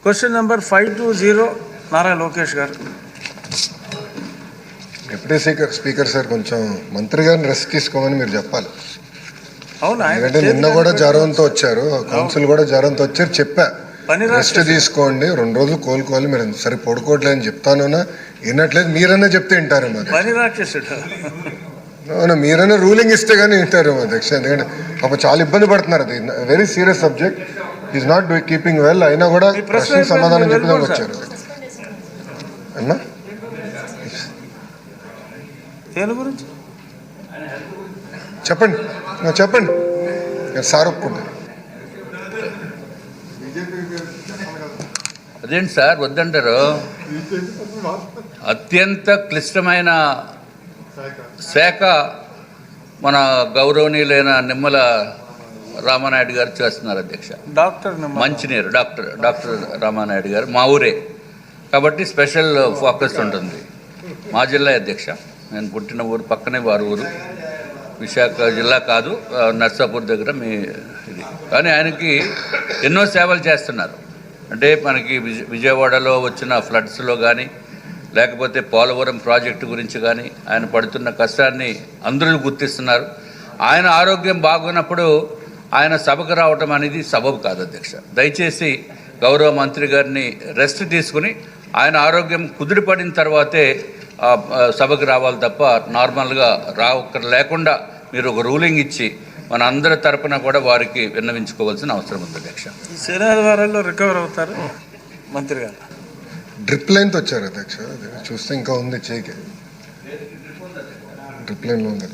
Question number 520 Nara Lokesh గారు. Deputy speaker sir, కొంచెం మంత్రి గారిని రెస్ట్ తీసుకోమని మీరు చెప్పాలి. అవునా? ఎందుకంటే నిన్న కూడా జ్వరంతో వచ్చారు, కౌన్సిల్ కూడా జ్వరంతో వచ్చారు. చెప్పా రెస్ట్ తీసుకోండి, 2 రోజులు కోలుకోవాలి. మీరు సరే పడుకోవట్లేదు అని చెప్తాను, వినట్లేదు. మీరన్నా చెప్తే వింటారేమో మీరన్నా రూలింగ్ ఇస్తే కానీ వింటారేమో అధ్యక్ష. ఎందుకంటే పాప చాలా ఇబ్బంది పడుతున్నారు. అది very serious subject. Is not keeping well. అయినా కూడా ప్రశ్న సమాధానం చెప్పడానికి వచ్చారు అన్నా. చెప్పండి చెప్పండి సార్ ఒప్పుకుంటారు. అదేంటి సార్ వద్దంటారు? అత్యంత క్లిష్టమైన శాఖ మన గౌరవనీయులైన నిమ్మల రామానాయుడు గారు చేస్తున్నారు అధ్యక్ష. మంచినీరు డాక్టర్ రామానాయుడు గారు మా ఊరే కాబట్టి స్పెషల్ ఫోకస్ ఉంటుంది. మా జిల్లా అధ్యక్ష, నేను పుట్టిన ఊరు పక్కనే వారి ఊరు. విశాఖ జిల్లా కాదు, నర్సాపూర్ దగ్గర మీ ఇది. కానీ ఆయనకి ఎన్నో సేవలు చేస్తున్నారు. అంటే మనకి విజయవాడలో వచ్చిన ఫ్లడ్స్లో కానీ, లేకపోతే పోలవరం ప్రాజెక్టు గురించి కానీ ఆయన పడుతున్న కష్టాన్ని అందరూ గుర్తిస్తున్నారు. ఆయన ఆరోగ్యం బాగున్నప్పుడు ఆయన సభకు రావటం అనేది సబబు కాదు అధ్యక్ష. దయచేసి గౌరవ మంత్రి గారిని రెస్ట్ తీసుకుని ఆయన ఆరోగ్యం కుదిరిపడిన తర్వాతే సభకు రావాలి తప్ప నార్మల్గా లేకుండా మీరు ఒక రూలింగ్ ఇచ్చి మన అందరి తరపున కూడా వారికి విన్నవించుకోవాల్సిన అవసరం ఉంది అధ్యక్ష. శనివారాల్లో రికవర్ అవుతారు మంత్రి గారు. డ్రిప్ లైన్తో వచ్చారు అధ్యక్ష. చూస్తే ఇంకా ఉంది చేయికి డ్రిప్ లైన్లో ఉంది.